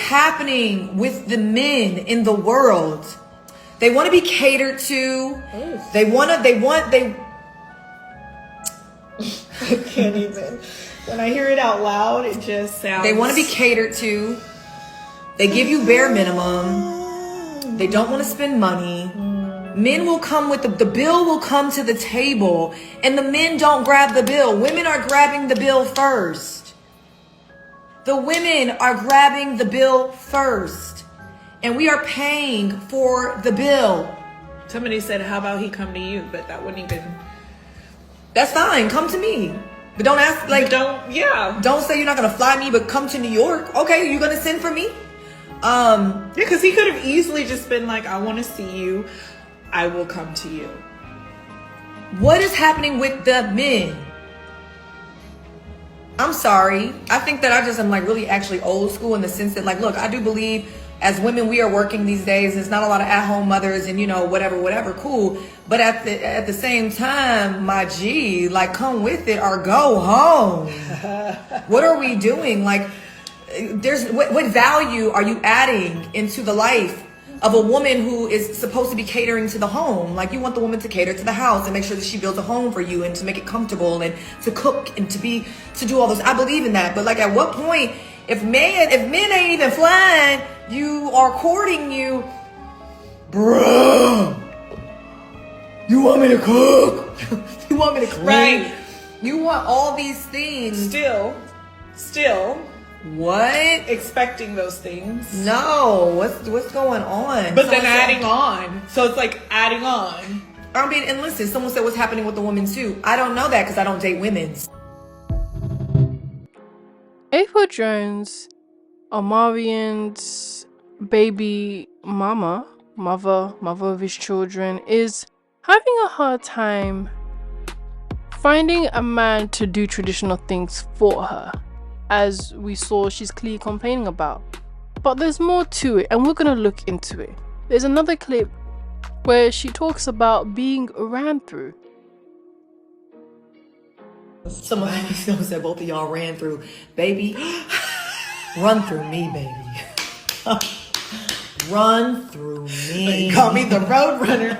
happening with the men in the world? They want to be catered to. I can't even. When I hear it out loud, it just sounds... They want to be catered to. They give you bare minimum. They don't want to spend money. Men will come with the bill will come to the table, and the men don't grab the bill. Women are grabbing the bill first. The women are grabbing the bill first, and we are paying for the bill. Somebody said, how about he come to you? But that wouldn't even... That's fine. Come to me. But don't ask, like... Don't say you're not going to fly me, but come to New York. Okay, you're going to send for me? Yeah, because he could have easily just been like, I want to see you. I will come to you. What is happening with the men? I'm sorry. I think that I just am like really actually old school in the sense that, like, look, I do believe as women we are working these days. There's not a lot of at-home mothers and, you know, whatever, cool. But at the same time, my G, like, come with it or go home. What are we doing? Like, what value are you adding into the life of a woman who is supposed to be catering to the home? Like, you want the woman to cater to the house and make sure that she builds a home for you and to make it comfortable and to cook and to do all this. I believe in that. But like, at what point, if men ain't even flying, you are courting you, bruh, you want me to cook? You want me to clean? Right. You want all these things. Still. What? Expecting those things. No. What's going on? But then adding on. So it's like adding on. I mean, and listen, someone said what's happening with the women too. I don't know that because I don't date women. Apryl Jones, Omarion's baby mother of his children, is having a hard time finding a man to do traditional things for her. As we saw, she's clearly complaining about. But there's more to it, and we're going to look into it. There's another clip where she talks about being ran through. Someone said both of y'all ran through. Baby, run through me, baby. Run through me. You call me the road runner.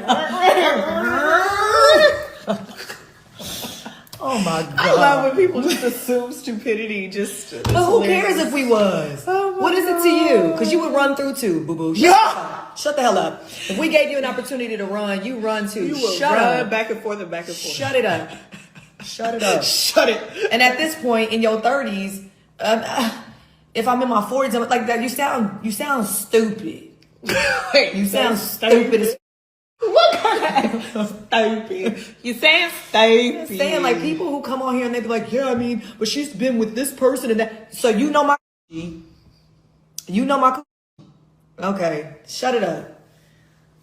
Oh my God. I love when people just assume stupidity. But who cares if we was? What is it to you? Because you would run through too, boo-boo. Shut the hell up. If we gave you an opportunity to run, you run too. You will Shut run up. back and forth and back and forth. Shut it up. Shut it up. Shut it. And at this point in your 30s, if I'm in my 40s, I'm like that. You sound stupid. Wait, you sound stupid as. What kind of stupid? You saying stupid? Saying like people who come on here and they be like, yeah, I mean, but she's been with this person and that. So you know my. Okay, shut it up.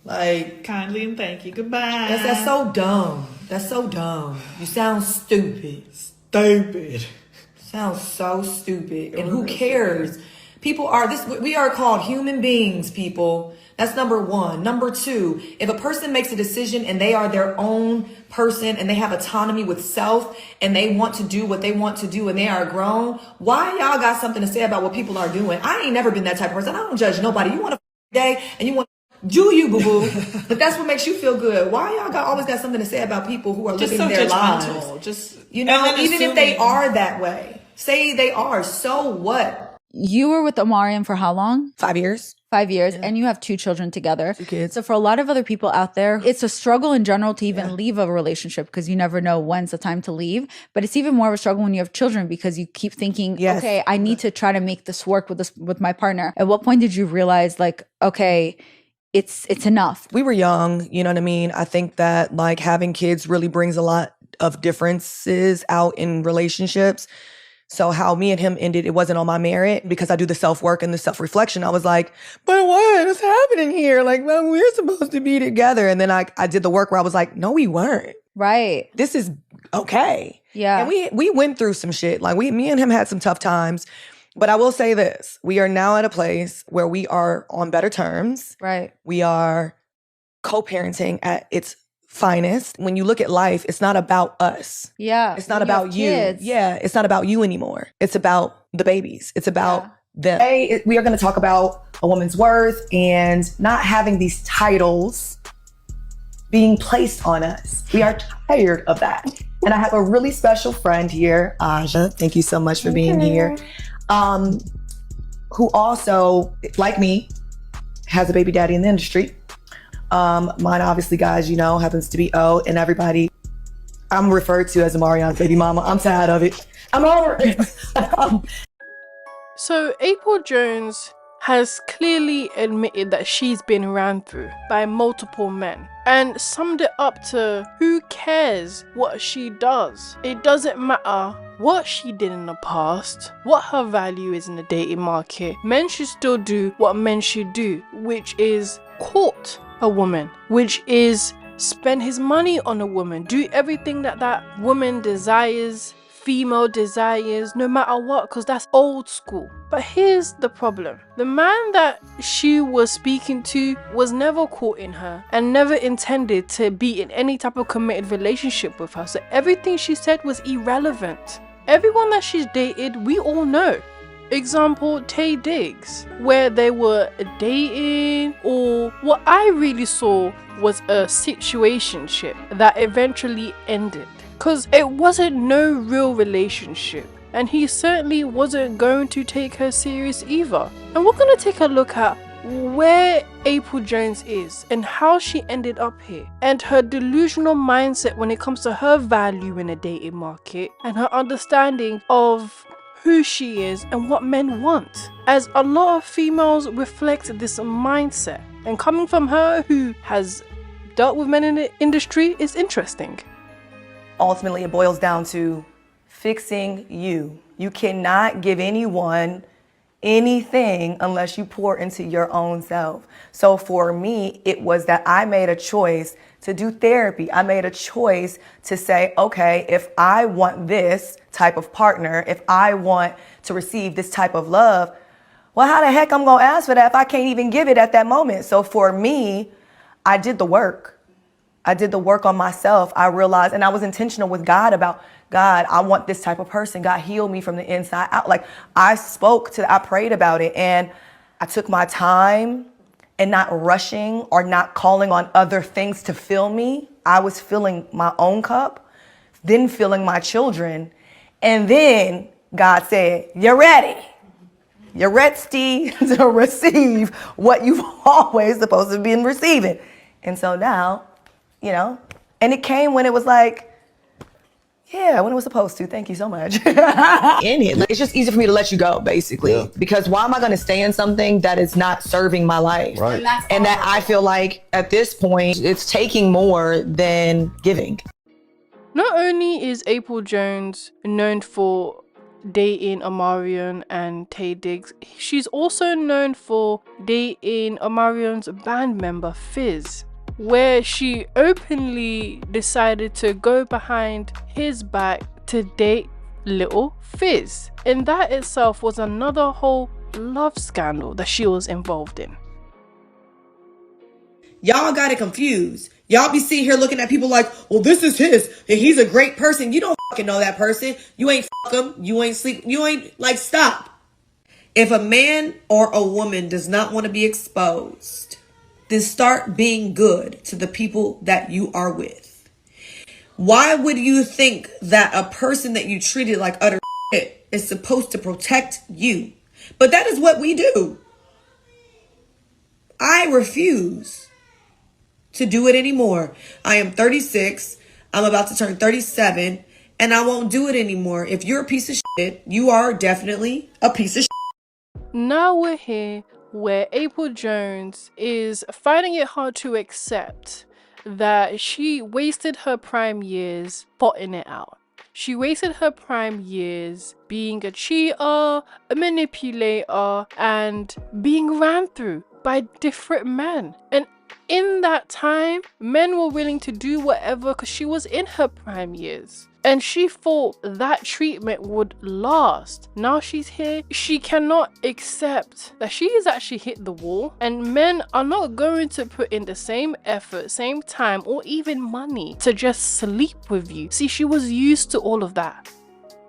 Like, kindly and thank you. Goodbye. That's so dumb. That's so dumb. You sound stupid. Sounds so stupid. And who cares? People are we are called human beings, people. That's number one. Number two, if a person makes a decision and they are their own person and they have autonomy with self and they want to do what they want to do and they are grown, why y'all got something to say about what people are doing? I ain't never been that type of person. I don't judge nobody. You want a day and you want do you, boo-boo. But that's what makes you feel good. Why y'all always got something to say about people who are living their lives? You know, even if they are that way. Say they are, so what? You were with Omarion for how long? 5 years. 5 years, and you have 2 children together. 2 kids. So for a lot of other people out there, it's a struggle in general to even leave a relationship because you never know when's the time to leave. But it's even more of a struggle when you have children because you keep thinking, okay, I need to try to make this work with my partner. At what point did you realize, like, okay, it's enough? We were young, you know what I mean? I think that like having kids really brings a lot of differences out in relationships. So how me and him ended, it wasn't on my merit because I do the self-work and the self-reflection. I was like, but what is happening here? Like, well, we're supposed to be together. And then I did the work where I was like, no, we weren't. Right. This is okay. Yeah. And we went through some shit. Like me and him had some tough times. But I will say this, we are now at a place where we are on better terms. Right. We are co-parenting at its finest. When you look at life, it's not about us. Yeah. It's not about you. Kids. Yeah. It's not about you anymore. It's about the babies. It's about them. Today, we are going to talk about a woman's worth and not having these titles being placed on us. We are tired of that. And I have a really special friend here, Aja. Thank you so much for being here. Who also, like me, has a baby daddy in the industry. Mine, obviously, guys, you know, happens to be O, and everybody I'm referred to as Amarion's baby mama. I'm tired of it. I'm over it. So Apryl Jones has clearly admitted that she's been ran through by multiple men and summed it up to who cares what she does. It doesn't matter what she did in the past, what her value is in the dating market. Men should still do what men should do, which is court a woman, which is spend his money on a woman, do everything that that woman desires, female desires, no matter what, because that's old school. But here's the problem. The man that she was speaking to was never courting her and never intended to be in any type of committed relationship with her. So everything she said was irrelevant. Everyone that she's dated, we all know. Example, Taye Diggs, where they were dating, or what I really saw was a situationship that eventually ended. Because it wasn't no real relationship, and he certainly wasn't going to take her serious either. And we're going to take a look at where Apryl Jones is and how she ended up here, and her delusional mindset when it comes to her value in a dating market, and her understanding of who she is and what men want, as a lot of females reflect this mindset, and coming from her who has dealt with men in the industry is interesting. Ultimately, it boils down to fixing you. You cannot give anyone anything unless you pour into your own self. So for me, it was that I made a choice to do therapy. I made a choice to say, okay, if I want this type of partner, if I want to receive this type of love, well, how the heck I'm gonna ask for that if I can't even give it at that moment? So for me, I did the work. I did the work on myself. I realized, and I was intentional with God about, God, I want this type of person. God, heal me from the inside out. Like I prayed about it, and I took my time and not rushing or not calling on other things to fill me. I was filling my own cup, then filling my children. And then God said, you're ready. You're ready to receive what you've always supposed to be receiving. And so now, you know, and it came when it was like, yeah, when it was supposed to. Thank you so much. In it. Like, it's just easy for me to let you go, basically. Because why am I going to stay in something that is not serving my life? Right. And that I feel like at this point, it's taking more than giving. Not only is Apryl Jones known for dating Omarion and Taye Diggs, she's also known for dating Omarion's band member Fizz, where she openly decided to go behind his back to date little Fizz. And that itself was another whole love scandal that she was involved in. Y'all got it confused. Y'all be sitting here looking at people like, well, this is his, and he's a great person. You don't fucking know that person. You ain't fuck him. You ain't sleep. You ain't, like, stop. If a man or a woman does not want to be exposed, then start being good to the people that you are with. Why would you think that a person that you treated like utter shit is supposed to protect you? But that is what we do. I refuse to do it anymore. I am 36. I'm about to turn 37, and I won't do it anymore. If you're a piece of shit, you are definitely a piece of shit. Now we're here where Apryl Jones is finding it hard to accept that she wasted her prime years plotting it out. She wasted her prime years being a cheater, a manipulator, and being ran through by different men. And in that time, men were willing to do whatever because she was in her prime years. And she thought that treatment would last. Now she's here. She cannot accept that she has actually hit the wall. And men are not going to put in the same effort, same time, or even money to just sleep with you. See, she was used to all of that.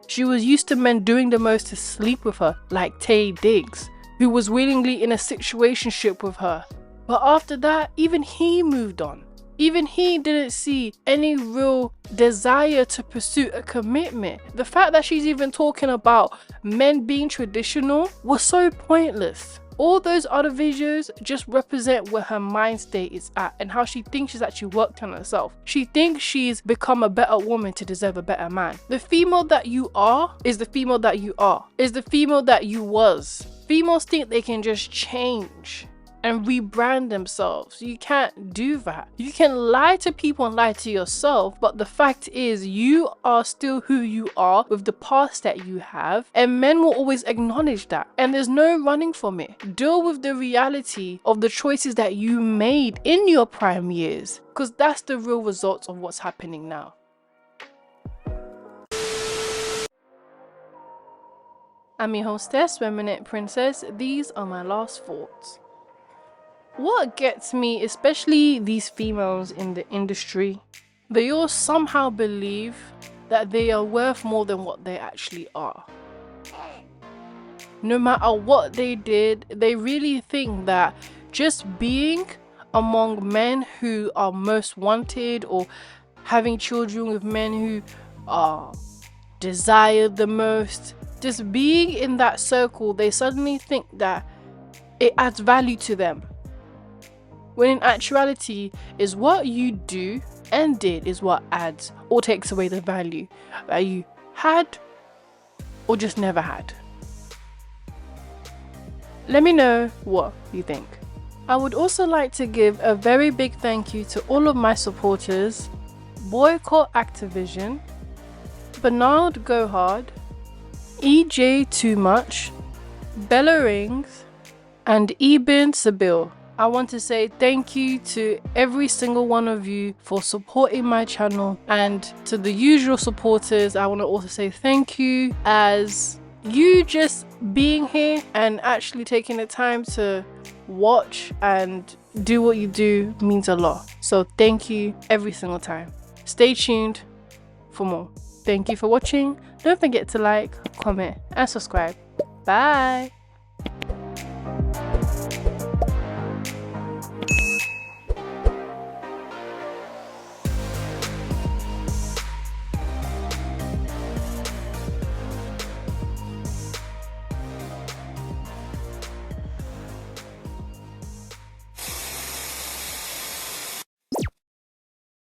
She was used to men doing the most to sleep with her, like Tay Diggs, who was willingly in a situationship with her. But after that, even he moved on. Even he didn't see any real desire to pursue a commitment. The fact that she's even talking about men being traditional was so pointless. All those other videos just represent where her mind state is at and how she thinks she's actually worked on herself. She thinks she's become a better woman to deserve a better man. The female that you are is the female that you are, is the female that you was. Females think they can just change and rebrand themselves. You can't do that. You can lie to people and lie to yourself, but the fact is you are still who you are with the past that you have, and men will always acknowledge that, and there's no running from it. Deal with the reality of the choices that you made in your prime years, because that's the real result of what's happening now. I'm your hostess, Remnant Princess. These are my last thoughts. What gets me, especially these females in the industry, they all somehow believe that they are worth more than what they actually are. No matter what they did, they really think that just being among men who are most wanted or having children with men who are desired the most, just being in that circle, they suddenly think that it adds value to them. When in actuality, is what you do and did is what adds or takes away the value that you had or just never had. Let me know what you think. I would also like to give a very big thank you to all of my supporters: Boycott Activision, Bernard Gohard, EJ Too Much, Bella Rings, and Ibn Sabil. I want to say thank you to every single one of you for supporting my channel, and to the usual supporters, I want to also say thank you, as you just being here and actually taking the time to watch and do what you do means a lot. So thank you every single time. Stay tuned for more. Thank you for watching. Don't forget to like, comment and subscribe. Bye.